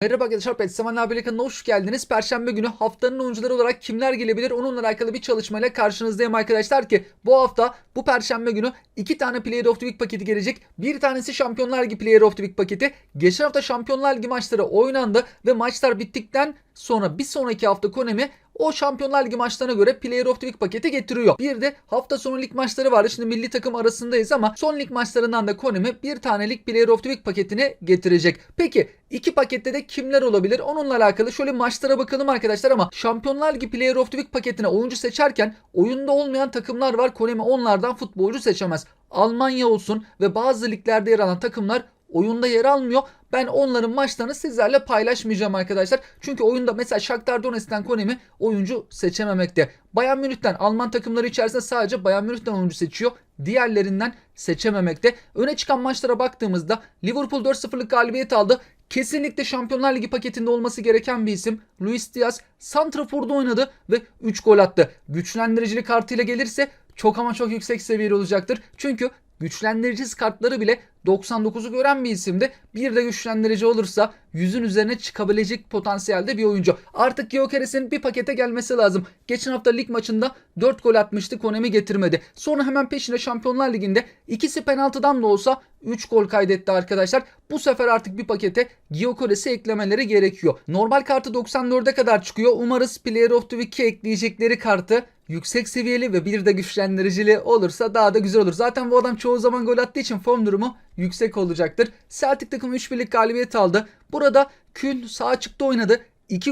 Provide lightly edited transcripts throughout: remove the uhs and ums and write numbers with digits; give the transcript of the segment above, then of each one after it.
Merhaba arkadaşlar, Petsemen abiyle kanalına hoş geldiniz. Perşembe günü haftanın oyuncuları olarak kimler gelebilir onunla alakalı bir çalışmayla karşınızdayım arkadaşlar ki bu hafta bu perşembe günü 2 tane Player of the Week paketi gelecek. Bir tanesi Şampiyonlar Ligi Player of the Week paketi. Geçen hafta Şampiyonlar Ligi maçları oynandı ve maçlar bittikten sonra bir sonraki hafta Konami o Şampiyonlar Ligi maçlarına göre Player of the Week paketi getiriyor. Bir de hafta sonu lig maçları vardı. Şimdi milli takım arasındayız ama son lig maçlarından da Konami bir tanelik Player of the Week paketini getirecek. Peki iki pakette de kimler olabilir? Onunla alakalı şöyle maçlara bakalım arkadaşlar ama Şampiyonlar Ligi Player of the Week paketine oyuncu seçerken oyunda olmayan takımlar var. Konami onlardan futbolcu seçemez. Almanya olsun ve bazı liglerde yer alan takımlar oyunda yer almıyor. Ben onların maçlarını sizlerle paylaşmayacağım arkadaşlar. Çünkü oyunda mesela Shakhtar Donetsk'ten Konami oyuncu seçememekte. Bayern Münih'ten Alman takımları içerisinde sadece Bayern Münih'ten oyuncu seçiyor. Diğerlerinden seçememekte. Öne çıkan maçlara baktığımızda Liverpool 4-0'lık galibiyet aldı. Kesinlikle Şampiyonlar Ligi paketinde olması gereken bir isim. Luis Diaz santraforda oynadı ve 3 gol attı. Güçlendiricilik kartıyla gelirse çok ama çok yüksek seviyeli olacaktır. Çünkü güçlendiriciz kartları bile 99'u gören bir isimdi. Bir de güçlendirici olursa 100'ün üzerine çıkabilecek potansiyelde bir oyuncu. Artık Gyökeres'in bir pakete gelmesi lazım. Geçen hafta lig maçında 4 gol atmıştı. Konami getirmedi. Sonra hemen peşine Şampiyonlar Ligi'nde ikisi penaltıdan da olsa 3 gol kaydetti arkadaşlar. Bu sefer artık bir pakete Gyökeres'i eklemeleri gerekiyor. Normal kartı 94'e kadar çıkıyor. Umarız Player of the Week'e ekleyecekleri kartı yüksek seviyeli ve bir de güçlendiricili olursa daha da güzel olur. Zaten bu adam çoğu zaman gol attığı için form durumu yüksek olacaktır. Celtic takımı 3-1'lik galibiyet aldı. Burada Kül sağ açıkta oynadı. 2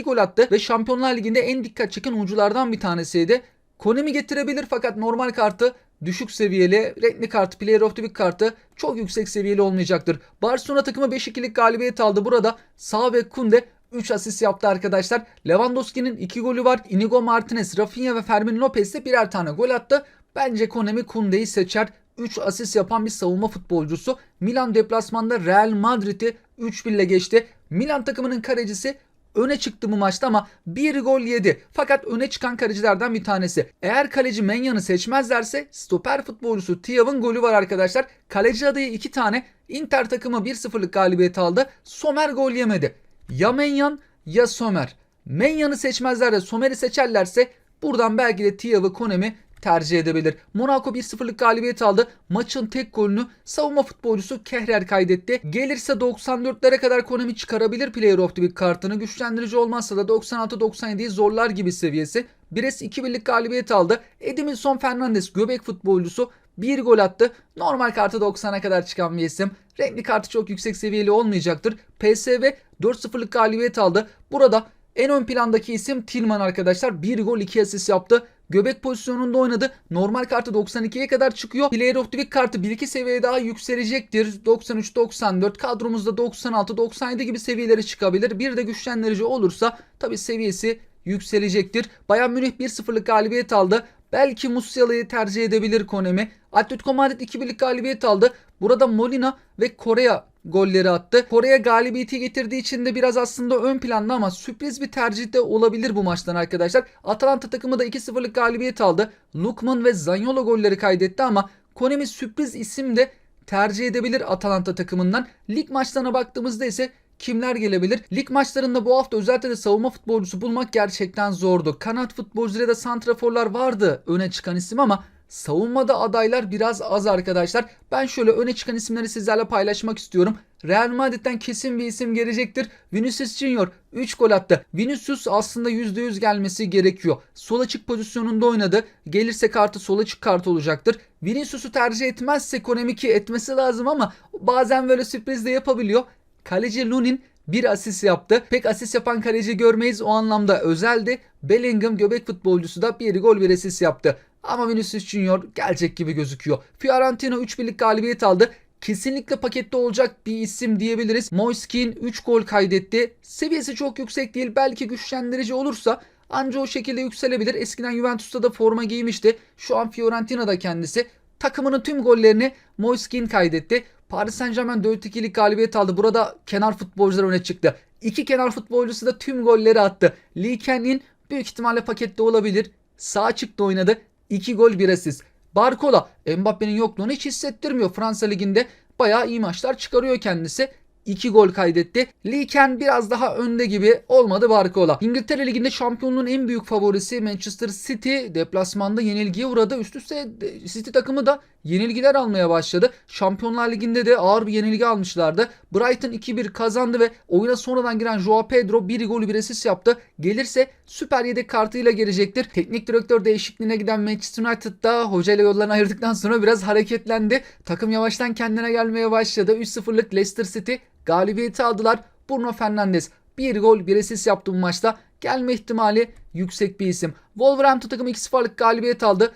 gol attı ve Şampiyonlar Ligi'nde en dikkat çeken oyunculardan bir tanesiydi. Konami getirebilir fakat normal kartı düşük seviyeli, renkli kartı, Player of the Week kartı çok yüksek seviyeli olmayacaktır. Barcelona takımı 5-2'lik galibiyet aldı. Burada sağ bek Kunde 3 asist yaptı arkadaşlar. Lewandowski'nin 2 golü var. Inigo Martinez, Rafinha ve Fermin Lopez de birer tane gol attı. Bence Konami Kunde'yi seçer. 3 asist yapan bir savunma futbolcusu. Milan deplasmanda Real Madrid'i 3-1 ile geçti. Milan takımının kalecisi öne çıktı bu maçta ama bir gol yedi. Fakat öne çıkan kalecilerden bir tanesi. Eğer kaleci Menyan'ı seçmezlerse stoper futbolcusu Thiaw'ın golü var arkadaşlar. Kaleci adayı 2 tane. Inter takımı 1-0'lık galibiyet aldı. Sommer gol yemedi. Ya Menyan ya Sommer. Menyan'ı seçmezler de Sommer'i seçerlerse buradan belki de Thiaw'ı Konami tercih edebilir. Monaco 1-0'lık galibiyet aldı. Maçın tek golünü savunma futbolcusu Kehrer kaydetti. Gelirse 94'lere kadar Konami çıkarabilir Player of the Week kartını. Güçlendirici olmazsa da 96-97'yi zorlar gibi seviyesi. Brest 2-1'lik galibiyet aldı. Edinson Fernandes göbek futbolcusu bir gol attı. Normal kartı 90'a kadar çıkan bir isim. Renkli kartı çok yüksek seviyeli olmayacaktır. PSV 4-0'lık galibiyet aldı. Burada en ön plandaki isim Tillman arkadaşlar. 1 gol 2 asist yaptı. Göbek pozisyonunda oynadı. Normal kartı 92'ye kadar çıkıyor. Player of the Week kartı 1-2 seviye daha yükselecektir. 93-94 kadromuzda 96-97 gibi seviyeleri çıkabilir. Bir de güçlendirici olursa tabi seviyesi yükselecektir. Bayern Münih 1-0'lık galibiyet aldı. Belki Musiala'yı tercih edebilir Konami. Atletico Madrid 2-1'lik galibiyet aldı. Burada Molina ve Korea golleri attı. Korea galibiyeti getirdiği için de biraz aslında ön planda ama sürpriz bir tercih de olabilir bu maçtan arkadaşlar. Atalanta takımı da 2-0'lık galibiyet aldı. Lukman ve Zaniolo golleri kaydetti ama Konami sürpriz isim de tercih edebilir Atalanta takımından. Lig maçlarına baktığımızda ise kimler gelebilir? Lig maçlarında bu hafta özellikle de savunma futbolcusu bulmak gerçekten zordu. Kanat futbolcuları da santraforlar vardı öne çıkan isim ama savunmada adaylar biraz az arkadaşlar. Ben şöyle öne çıkan isimleri sizlerle paylaşmak istiyorum. Real Madrid'den kesin bir isim gelecektir. Vinicius Junior 3 gol attı. Vinicius aslında %100 gelmesi gerekiyor. Sol açık pozisyonunda oynadı. Gelirse kartı sol açık kartı olacaktır. Vinicius'u tercih etmezse Konami ki etmesi lazım ama bazen böyle sürpriz de yapabiliyor. Kaleci Lunin bir asist yaptı. Pek asist yapan kaleci görmeyiz, o anlamda özeldi. Bellingham göbek futbolcusu da bir gol bir asist yaptı. Ama Vinicius Junior gelecek gibi gözüküyor. Fiorentina 3-1'lik galibiyet aldı. Kesinlikle pakette olacak bir isim diyebiliriz. Moiskin 3 gol kaydetti. Seviyesi çok yüksek değil. Belki güçlendirici olursa anca o şekilde yükselebilir. Eskiden Juventus'ta da forma giymişti. Şu an Fiorentina'da kendisi. Takımının tüm gollerini Moiskin kaydetti. Paris Saint-Germain 4-2'lik galibiyet aldı. Burada kenar futbolcular öne çıktı. 2 kenar futbolcusu da tüm golleri attı. Lee Can'in büyük ihtimalle pakette olabilir. Sağ açıkta oynadı. 2 gol 1 asist. Barcola Mbappe'nin yokluğunu hiç hissettirmiyor. Fransa Ligi'nde bayağı iyi maçlar çıkarıyor kendisi. 2 gol kaydetti. Liken biraz daha önde gibi, olmadı Barcola. İngiltere Ligi'nde şampiyonluğun en büyük favorisi Manchester City deplasmanda yenilgiye uğradı. Üst üste City takımı da yenilgiler almaya başladı. Şampiyonlar Ligi'nde de ağır bir yenilgi almışlardı. Brighton 2-1 kazandı ve oyuna sonradan giren Joao Pedro 1 gol 1 asist yaptı. Gelirse süper yedek kartıyla gelecektir. Teknik direktör değişikliğine giden Manchester United'da hocayla yollarını ayırdıktan sonra biraz hareketlendi. Takım yavaştan kendine gelmeye başladı. 3-0'lık Leicester City galibiyeti aldılar. Bruno Fernandes 1 gol 1 asist yaptı bu maçta. Gelme ihtimali yüksek bir isim. Wolverhampton takımı 2-0'lık galibiyet aldı.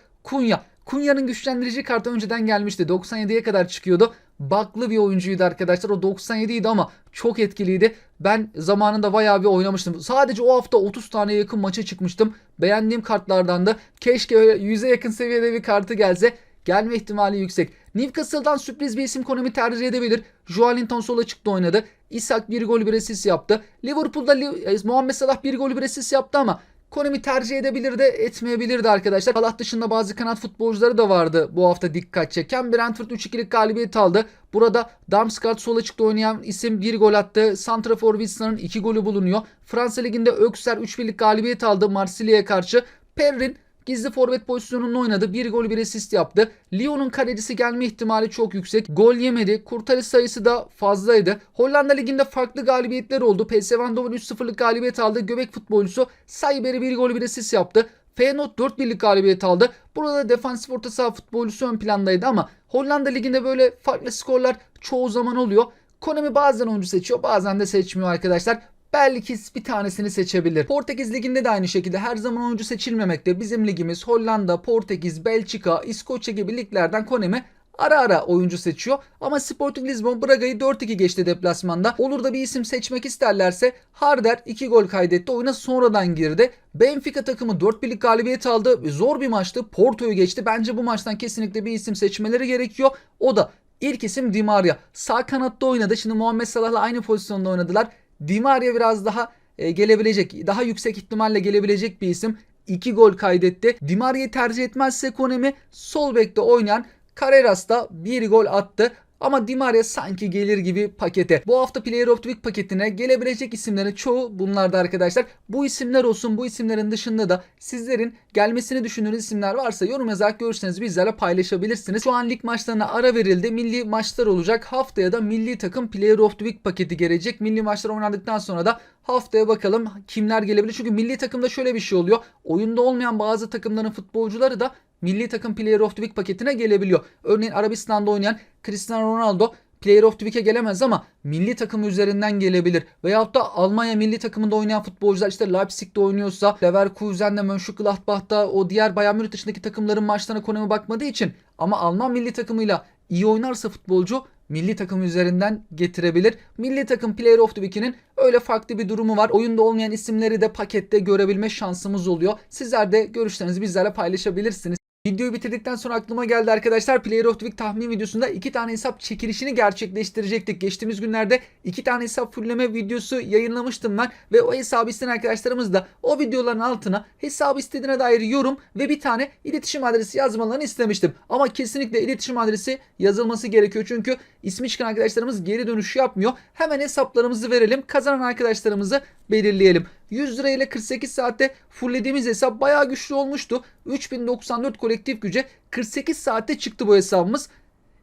Kunya'nın güçlendirici kartı önceden gelmişti. 97'ye kadar çıkıyordu. Baklı bir oyuncuydu arkadaşlar. O 97 idi ama çok etkiliydi. Ben zamanında bayağı bir oynamıştım. Sadece o hafta 30 tane yakın maça çıkmıştım. Beğendiğim kartlardan da keşke öyle 100'e yakın seviyede bir kartı gelse. Gelme ihtimali yüksek. Newcastle'dan sürpriz bir isim Konami tercih edebilir. Joelinton sola çıktı oynadı. Isak 1 gol 1 asist yaptı. Liverpool'da Muhammed Salah 1 gol 1 asist yaptı ama Konami tercih edebilirdi, etmeyebilirdi arkadaşlar. Salah dışında bazı kanat futbolcuları da vardı bu hafta dikkat çeken. Brentford 3-2'lik galibiyet aldı. Burada Damsgaard sola çıktı oynayan isim 1 gol attı. Santrafor Witsna'nın 2 golü bulunuyor. Fransa Ligi'nde Ökser 3-1'lik galibiyet aldı Marsilya'ya karşı. Perrin gizli forvet pozisyonunda oynadı. 1 gol 1 asist yaptı. Lyon'un kalecisi gelme ihtimali çok yüksek. Gol yemedi. Kurtarış sayısı da fazlaydı. Hollanda Ligi'nde farklı galibiyetler oldu. PSV Eindhoven 3-0'lık galibiyet aldı. Göbek futbolcusu Sayber'i 1 gol 1 asist yaptı. Feyenoord 4-1'lik galibiyet aldı. Burada defansif orta saha futbolcusu ön plandaydı ama Hollanda Ligi'nde böyle farklı skorlar çoğu zaman oluyor. Konami bazen oyuncu seçiyor, bazen de seçmiyor arkadaşlar. Belki bir tanesini seçebilir. Portekiz Ligi'nde de aynı şekilde her zaman oyuncu seçilmemekte. Bizim ligimiz Hollanda, Portekiz, Belçika, İskoçya gibi liglerden Konami ara ara oyuncu seçiyor. Ama Sporting Lisbon Braga'yı 4-2 geçti deplasmanda. Olur da bir isim seçmek isterlerse Harder 2 gol kaydetti. Oyuna sonradan girdi. Benfica takımı 4-1'lik galibiyet aldı. Zor bir maçtı. Porto'yu geçti. Bence bu maçtan kesinlikle bir isim seçmeleri gerekiyor. O da ilk isim Di Maria. Sağ kanatta oynadı. Şimdi Muhammed Salah'la aynı pozisyonda oynadılar. Di Maria biraz daha gelebilecek, daha yüksek ihtimalle gelebilecek bir isim. 2 gol kaydetti. Di Maria'yı tercih etmezse Konami sol bekte oynayan Carreras da 1 gol attı. Ama Di Maria sanki gelir gibi pakete. Bu hafta Player of the Week paketine gelebilecek isimlerin çoğu bunlarda arkadaşlar. Bu isimler olsun, bu isimlerin dışında da sizlerin gelmesini düşündüğünüz isimler varsa yorum yazarak görürseniz bizlerle paylaşabilirsiniz. Şu an lig maçlarına ara verildi. Milli maçlar olacak. Haftaya da milli takım Player of the Week paketi gelecek. Milli maçlar oynandıktan sonra da haftaya bakalım kimler gelebilir. Çünkü milli takımda şöyle bir şey oluyor. Oyunda olmayan bazı takımların futbolcuları da milli takım Player of the Week paketine gelebiliyor. Örneğin Arabistan'da oynayan Cristiano Ronaldo Player of the Week'e gelemez ama milli takımı üzerinden gelebilir. Veyahut da Almanya milli takımında oynayan futbolcular işte Leipzig'te oynuyorsa, Leverkusen'de, Mönchengladbach'ta o diğer Bayern Münih dışındaki takımların maçlarına Konami bakmadığı için ama Alman milli takımıyla iyi oynarsa futbolcu milli takım üzerinden getirebilir. Milli takım Player of the Week'inin öyle farklı bir durumu var. Oyunda olmayan isimleri de pakette görebilme şansımız oluyor. Sizler de görüşlerinizi bizlerle paylaşabilirsiniz. Videoyu bitirdikten sonra aklıma geldi arkadaşlar. Player of the Week tahmin videosunda 2 tane hesap çekilişini gerçekleştirecektik. Geçtiğimiz günlerde 2 tane hesap fullleme videosu yayınlamıştım ben. Ve o hesabı isteyen arkadaşlarımız da o videoların altına hesabı istediğine dair yorum ve bir tane iletişim adresi yazmalarını istemiştim. Ama kesinlikle iletişim adresi yazılması gerekiyor. Çünkü ismi çıkan arkadaşlarımız geri dönüş yapmıyor. Hemen hesaplarımızı verelim. Kazanan arkadaşlarımızı belirleyelim. 100 lira ile 48 saatte fulllediğimiz hesap bayağı güçlü olmuştu. 3094 kolektif güce 48 saatte çıktı bu hesabımız.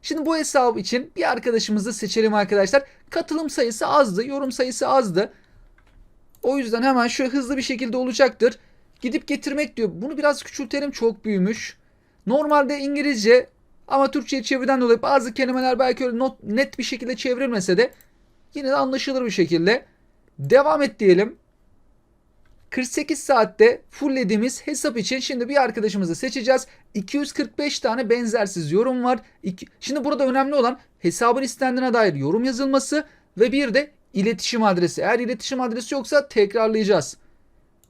Şimdi bu hesap için bir arkadaşımızı seçelim arkadaşlar. Katılım sayısı azdı, yorum sayısı azdı. O yüzden hemen şöyle hızlı bir şekilde olacaktır. Gidip getirmek diyor. Bunu biraz küçültelim, çok büyümüş. Normalde İngilizce ama Türkçe'ye çeviriden dolayı bazı kelimeler belki öyle net bir şekilde çevrilmese de yine de anlaşılır bir şekilde. Devam et diyelim. 48 saatte fulllediğimiz hesap için şimdi bir arkadaşımızı seçeceğiz. 245 tane benzersiz yorum var. Şimdi burada önemli olan hesabın istendiğine dair yorum yazılması ve bir de iletişim adresi. Eğer iletişim adresi yoksa tekrarlayacağız.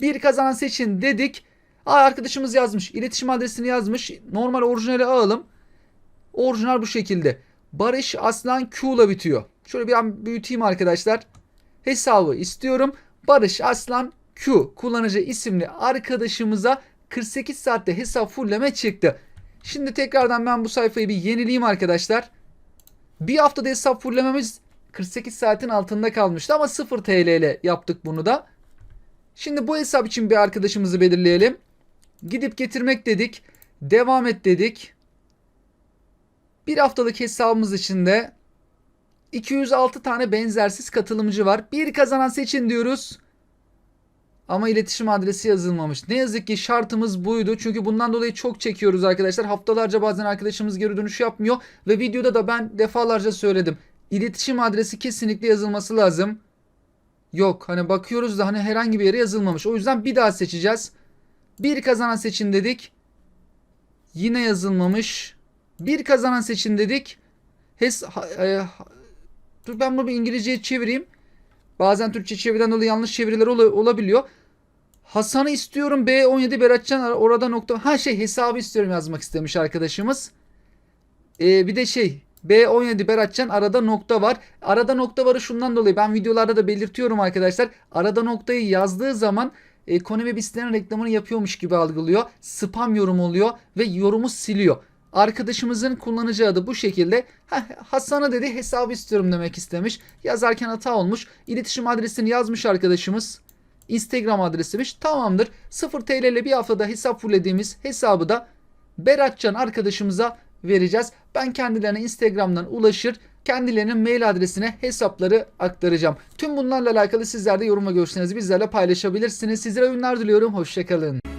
Bir kazanan seçin dedik. Arkadaşımız yazmış. İletişim adresini yazmış. Normal orijinali alalım. Orijinal bu şekilde. Barış Aslan Q ile bitiyor. Şöyle bir an büyüteyim arkadaşlar. Hesabı istiyorum. Barış Aslan Q kullanıcı isimli arkadaşımıza 48 saatte hesap fullleme çıktı. Şimdi tekrardan ben bu sayfayı bir yenileyim arkadaşlar. Bir haftada hesap fulllememiz 48 saatin altında kalmıştı ama 0 TL ile yaptık bunu da. Şimdi bu hesap için bir arkadaşımızı belirleyelim. Gidip getirmek dedik. Devam et dedik. Bir haftalık hesabımız içinde 206 tane benzersiz katılımcı var. Bir kazanan seçin diyoruz. Ama iletişim adresi yazılmamış. Ne yazık ki şartımız buydu. Çünkü bundan dolayı çok çekiyoruz arkadaşlar. Haftalarca bazen arkadaşımız geri dönüş yapmıyor. Ve videoda da ben defalarca söyledim. İletişim adresi kesinlikle yazılması lazım. Yok, hani bakıyoruz da hani herhangi bir yere yazılmamış. O yüzden bir daha seçeceğiz. Bir kazanan seçin dedik. Yine yazılmamış. Bir kazanan seçin dedik. Dur ben bunu bir İngilizceye çevireyim. Bazen Türkçe çeviriden dolayı yanlış çeviriler olabiliyor. Hasan'ı istiyorum B17 Beratcan orada nokta. Hesabı istiyorum yazmak istemiş arkadaşımız. Bir de B17 Beratcan arada nokta var. Arada nokta varı şundan dolayı ben videolarda da belirtiyorum arkadaşlar. Arada noktayı yazdığı zaman Konami bir sitenin reklamını yapıyormuş gibi algılıyor. Spam yorum oluyor ve yorumu siliyor. Arkadaşımızın kullanıcı adı bu şekilde. Hasan'a dedi hesabı istiyorum demek istemiş. Yazarken hata olmuş. İletişim adresini yazmış arkadaşımız. Instagram adresiymiş. Tamamdır. 0 TL ile bir haftada hesap fullediğimiz hesabı da Beratcan arkadaşımıza vereceğiz. Ben kendilerine Instagram'dan ulaşır, kendilerinin mail adresine hesapları aktaracağım. Tüm bunlarla alakalı sizler de yorum ve görüşlerinizi bizlerle paylaşabilirsiniz. Sizlere oyunlar diliyorum. Hoşçakalın.